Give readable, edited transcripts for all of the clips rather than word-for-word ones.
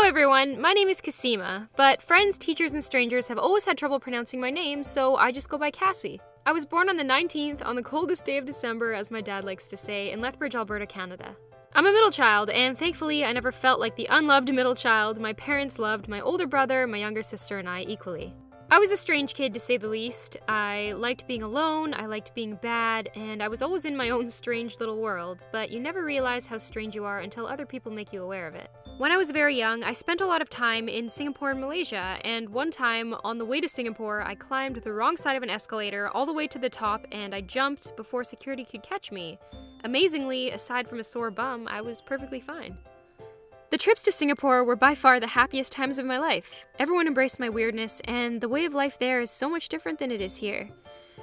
everyone, my name is Kassie, but friends, teachers, and strangers have always had trouble pronouncing my name, so I just go by Kassie. I was born on the 19th, on the coldest day of December, as my dad likes to say, in Lethbridge, Alberta, Canada. I'm a middle child, and thankfully I never felt like the unloved middle child. My parents loved my older brother, my younger sister, and I equally. I was a strange kid, to say the least. I liked being alone, I liked being bad, and I was always in my own strange little world, but you never realize how strange you are until other people make you aware of it. When I was very young, I spent a lot of time in Singapore and Malaysia, and one time, on the way to Singapore, I climbed the wrong side of an escalator all the way to the top, and I jumped before security could catch me. Amazingly, aside from a sore bum, I was perfectly fine. The trips to Singapore were by far the happiest times of my life. Everyone embraced my weirdness, and the way of life there is so much different than it is here.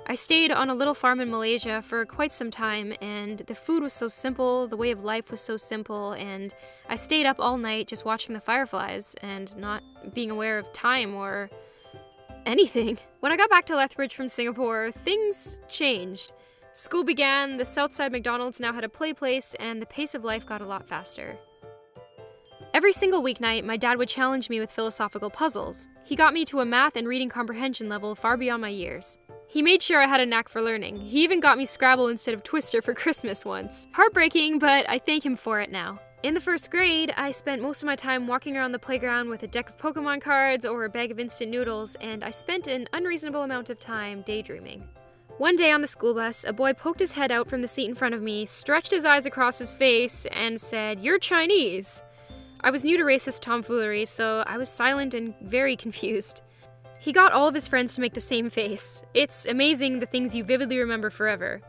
I stayed on a little farm in Malaysia for quite some time, and the food was so simple, the way of life was so simple, and I stayed up all night just watching the fireflies and not being aware of time or anything. When I got back to Lethbridge from Singapore, things changed. School began, the Southside McDonald's now had a play place, and the pace of life got a lot faster. Every single weeknight, my dad would challenge me with philosophical puzzles. He got me to a math and reading comprehension level far beyond my years. He made sure I had a knack for learning. He even got me Scrabble instead of Twister for Christmas once. Heartbreaking, but I thank him for it now. In the first grade, I spent most of my time walking around the playground with a deck of Pokemon cards or a bag of instant noodles, and I spent an unreasonable amount of time daydreaming. One day on the school bus, a boy poked his head out from the seat in front of me, stretched his eyes across his face, and said, "You're Chinese." I was new to racist tomfoolery, so I was silent and very confused. He got all of his friends to make the same face. It's amazing the things you vividly remember forever.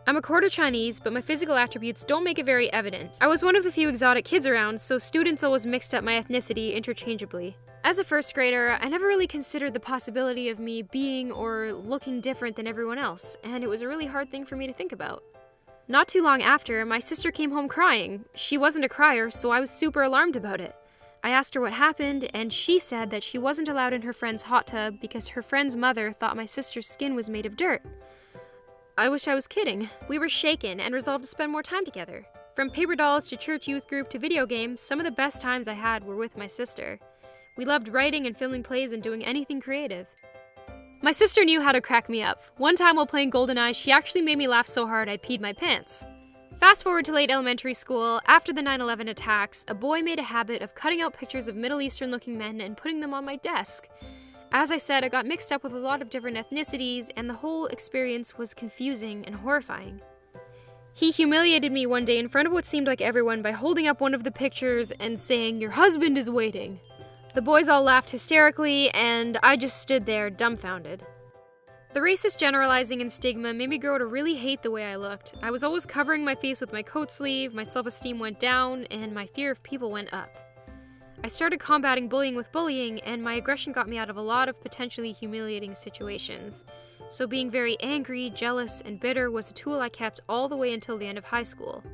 I'm a quarter Chinese, but my physical attributes don't make it very evident. I was one of the few exotic kids around, so students always mixed up my ethnicity interchangeably. As a first grader, I never really considered the possibility of me being or looking different than everyone else, and it was a really hard thing for me to think about. Not too long after, my sister came home crying. She wasn't a crier, so I was super alarmed about it. I asked her what happened, and she said that she wasn't allowed in her friend's hot tub because her friend's mother thought my sister's skin was made of dirt. I wish I was kidding. We were shaken and resolved to spend more time together. From paper dolls to church youth group to video games, some of the best times I had were with my sister. We loved writing and filming plays and doing anything creative. My sister knew how to crack me up. One time while playing GoldenEye, she actually made me laugh so hard I peed my pants. Fast forward to late elementary school, after the 9/11 attacks, a boy made a habit of cutting out pictures of Middle Eastern-looking men and putting them on my desk. As I said, I got mixed up with a lot of different ethnicities, and the whole experience was confusing and horrifying. He humiliated me one day in front of what seemed like everyone by holding up one of the pictures and saying, "Your husband is waiting." The boys all laughed hysterically, and I just stood there, dumbfounded. The racist generalizing and stigma made me grow to really hate the way I looked. I was always covering my face with my coat sleeve, my self-esteem went down, and my fear of people went up. I started combating bullying with bullying, and my aggression got me out of a lot of potentially humiliating situations. So being very angry, jealous, and bitter was a tool I kept all the way until the end of high school.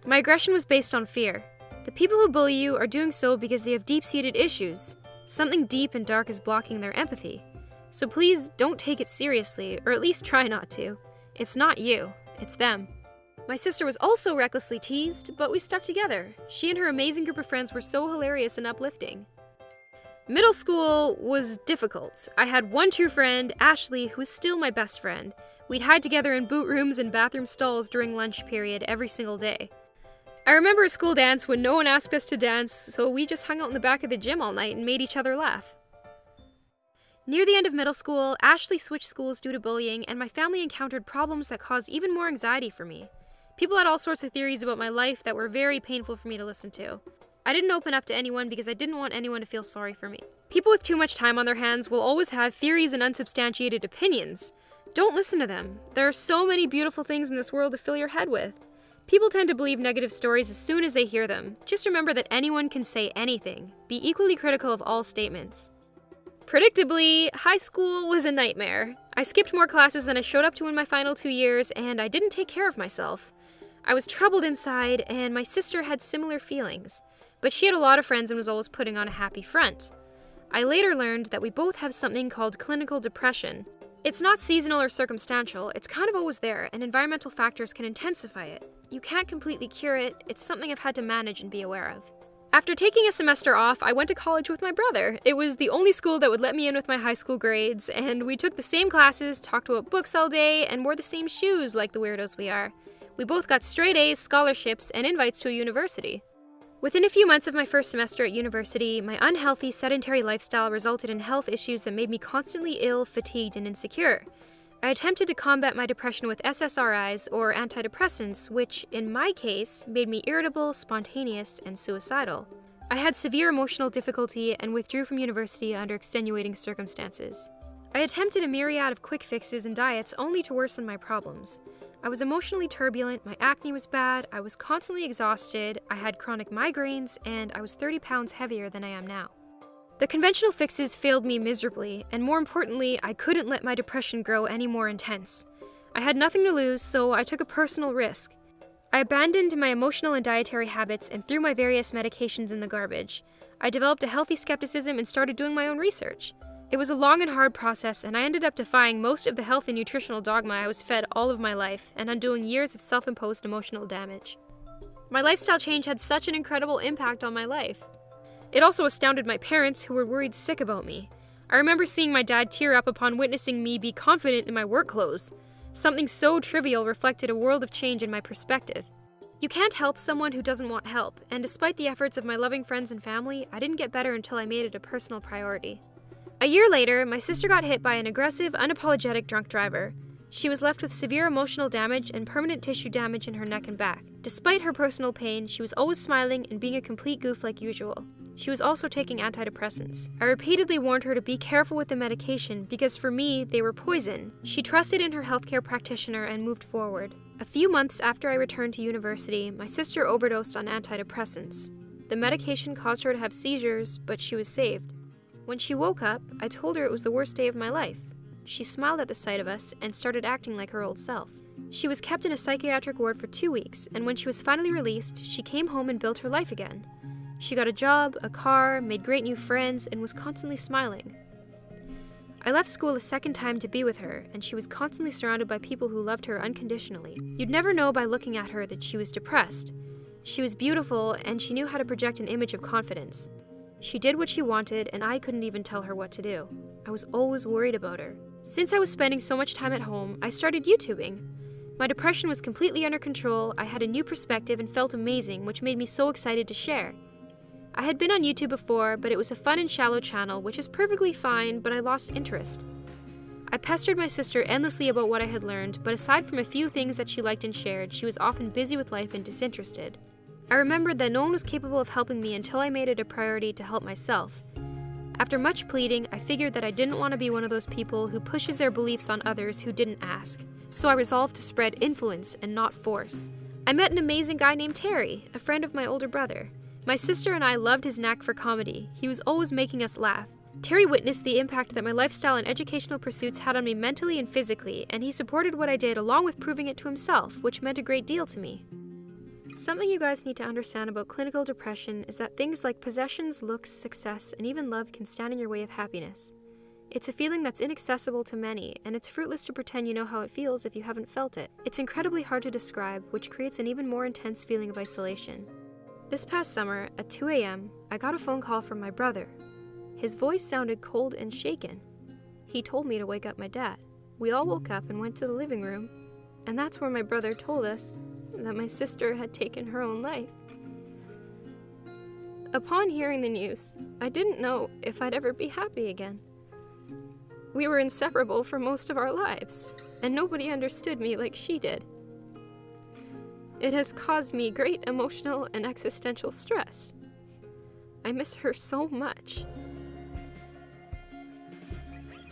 My aggression was based on fear. The people who bully you are doing so because they have deep-seated issues. Something deep and dark is blocking their empathy. So please don't take it seriously, or at least try not to. It's not you, it's them. My sister was also recklessly teased, but we stuck together. She and her amazing group of friends were so hilarious and uplifting. Middle school was difficult. I had one true friend, Ashley, who is still my best friend. We'd hide together in boot rooms and bathroom stalls during lunch period every single day. I remember a school dance when no one asked us to dance, so we just hung out in the back of the gym all night and made each other laugh. Near the end of middle school, Ashley switched schools due to bullying, and my family encountered problems that caused even more anxiety for me. People had all sorts of theories about my life that were very painful for me to listen to. I didn't open up to anyone because I didn't want anyone to feel sorry for me. People with too much time on their hands will always have theories and unsubstantiated opinions. Don't listen to them. There are so many beautiful things in this world to fill your head with. People tend to believe negative stories as soon as they hear them. Just remember that anyone can say anything. Be equally critical of all statements. Predictably, high school was a nightmare. I skipped more classes than I showed up to in my final 2 years, and I didn't take care of myself. I was troubled inside, and my sister had similar feelings, but she had a lot of friends and was always putting on a happy front. I later learned that we both have something called clinical depression. It's not seasonal or circumstantial, it's kind of always there, and environmental factors can intensify it. You can't completely cure it, it's something I've had to manage and be aware of. After taking a semester off, I went to college with my brother. It was the only school that would let me in with my high school grades, and we took the same classes, talked about books all day, and wore the same shoes like the weirdos we are. We both got straight A's, scholarships, and invites to a university. Within a few months of my first semester at university, my unhealthy, sedentary lifestyle resulted in health issues that made me constantly ill, fatigued, and insecure. I attempted to combat my depression with SSRIs, or antidepressants, which, in my case, made me irritable, spontaneous, and suicidal. I had severe emotional difficulty and withdrew from university under extenuating circumstances. I attempted a myriad of quick fixes and diets only to worsen my problems. I was emotionally turbulent, my acne was bad, I was constantly exhausted, I had chronic migraines, and I was 30 pounds heavier than I am now. The conventional fixes failed me miserably, and more importantly, I couldn't let my depression grow any more intense. I had nothing to lose, so I took a personal risk. I abandoned my emotional and dietary habits and threw my various medications in the garbage. I developed a healthy skepticism and started doing my own research. It was a long and hard process, and I ended up defying most of the health and nutritional dogma I was fed all of my life, and undoing years of self-imposed emotional damage. My lifestyle change had such an incredible impact on my life. It also astounded my parents, who were worried sick about me. I remember seeing my dad tear up upon witnessing me be confident in my work clothes. Something so trivial reflected a world of change in my perspective. You can't help someone who doesn't want help, and despite the efforts of my loving friends and family, I didn't get better until I made it a personal priority. A year later, my sister got hit by an aggressive, unapologetic drunk driver. She was left with severe emotional damage and permanent tissue damage in her neck and back. Despite her personal pain, she was always smiling and being a complete goof like usual. She was also taking antidepressants. I repeatedly warned her to be careful with the medication because for me, they were poison. She trusted in her healthcare practitioner and moved forward. A few months after I returned to university, my sister overdosed on antidepressants. The medication caused her to have seizures, but she was saved. When she woke up, I told her it was the worst day of my life. She smiled at the sight of us and started acting like her old self. She was kept in a psychiatric ward for 2 weeks, and when she was finally released, she came home and built her life again. She got a job, a car, made great new friends, and was constantly smiling. I left school a second time to be with her, and she was constantly surrounded by people who loved her unconditionally. You'd never know by looking at her that she was depressed. She was beautiful, and she knew how to project an image of confidence. She did what she wanted, and I couldn't even tell her what to do. I was always worried about her. Since I was spending so much time at home, I started YouTubing. My depression was completely under control, I had a new perspective and felt amazing, which made me so excited to share. I had been on YouTube before, but it was a fun and shallow channel, which is perfectly fine, but I lost interest. I pestered my sister endlessly about what I had learned, but aside from a few things that she liked and shared, she was often busy with life and disinterested. I remembered that no one was capable of helping me until I made it a priority to help myself. After much pleading, I figured that I didn't want to be one of those people who pushes their beliefs on others who didn't ask, so I resolved to spread influence and not force. I met an amazing guy named Terry, a friend of my older brother. My sister and I loved his knack for comedy. He was always making us laugh. Terry witnessed the impact that my lifestyle and educational pursuits had on me mentally and physically, and he supported what I did along with proving it to himself, which meant a great deal to me. Something you guys need to understand about clinical depression is that things like possessions, looks, success, and even love can stand in your way of happiness. It's a feeling that's inaccessible to many, and it's fruitless to pretend you know how it feels if you haven't felt it. It's incredibly hard to describe, which creates an even more intense feeling of isolation. This past summer, at 2 a.m., I got a phone call from my brother. His voice sounded cold and shaken. He told me to wake up my dad. We all woke up and went to the living room, and that's where my brother told us that my sister had taken her own life. Upon hearing the news, I didn't know if I'd ever be happy again. We were inseparable for most of our lives, and nobody understood me like she did. It has caused me great emotional and existential stress. I miss her so much.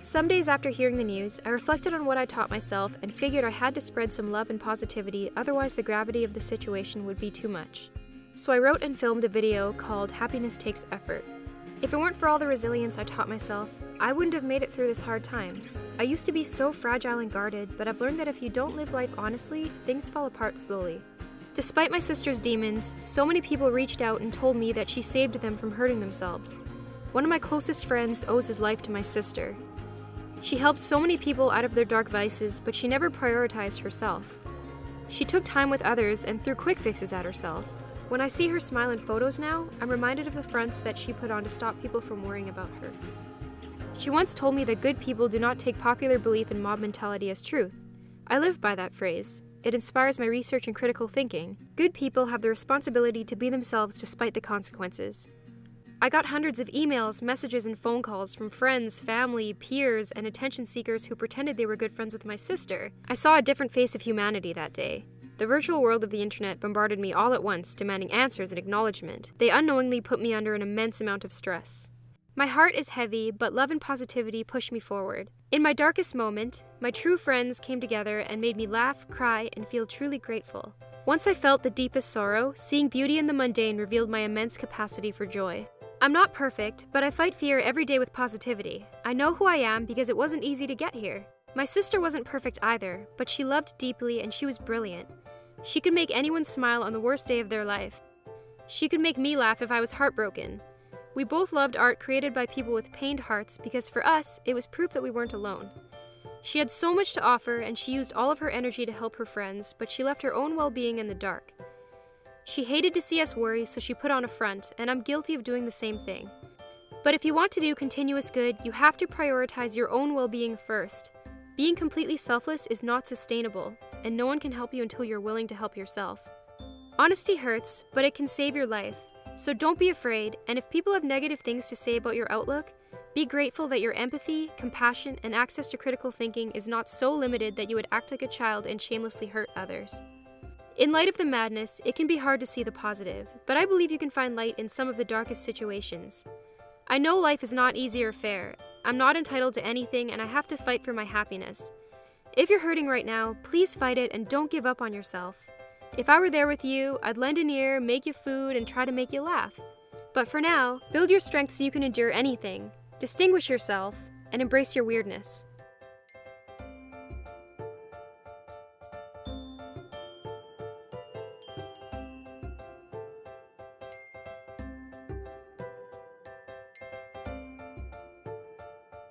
Some days after hearing the news, I reflected on what I taught myself and figured I had to spread some love and positivity, otherwise the gravity of the situation would be too much. So I wrote and filmed a video called Happiness Takes Effort. If it weren't for all the resilience I taught myself, I wouldn't have made it through this hard time. I used to be so fragile and guarded, but I've learned that if you don't live life honestly, things fall apart slowly. Despite my sister's demons, so many people reached out and told me that she saved them from hurting themselves. One of my closest friends owes his life to my sister. She helped so many people out of their dark vices, but she never prioritized herself. She took time with others and threw quick fixes at herself. When I see her smile in photos now, I'm reminded of the fronts that she put on to stop people from worrying about her. She once told me that good people do not take popular belief in mob mentality as truth. I live by that phrase. It inspires my research and critical thinking. Good people have the responsibility to be themselves despite the consequences. I got hundreds of emails, messages, and phone calls from friends, family, peers, and attention seekers who pretended they were good friends with my sister. I saw a different face of humanity that day. The virtual world of the internet bombarded me all at once, demanding answers and acknowledgement. They unknowingly put me under an immense amount of stress. My heart is heavy, but love and positivity push me forward. In my darkest moment, my true friends came together and made me laugh, cry, and feel truly grateful. Once I felt the deepest sorrow, seeing beauty in the mundane revealed my immense capacity for joy. I'm not perfect, but I fight fear every day with positivity. I know who I am because it wasn't easy to get here. My sister wasn't perfect either, but she loved deeply and she was brilliant. She could make anyone smile on the worst day of their life. She could make me laugh if I was heartbroken. We both loved art created by people with pained hearts because for us, it was proof that we weren't alone. She had so much to offer and she used all of her energy to help her friends, but she left her own well-being in the dark. She hated to see us worry, so she put on a front, and I'm guilty of doing the same thing. But if you want to do continuous good, you have to prioritize your own well-being first. Being completely selfless is not sustainable, and no one can help you until you're willing to help yourself. Honesty hurts, but it can save your life. So don't be afraid, and if people have negative things to say about your outlook, be grateful that your empathy, compassion, and access to critical thinking is not so limited that you would act like a child and shamelessly hurt others. In light of the madness, it can be hard to see the positive, but I believe you can find light in some of the darkest situations. I know life is not easy or fair. I'm not entitled to anything, and I have to fight for my happiness. If you're hurting right now, please fight it and don't give up on yourself. If I were there with you, I'd lend an ear, make you food, and try to make you laugh. But for now, build your strength so you can endure anything, distinguish yourself, and embrace your weirdness.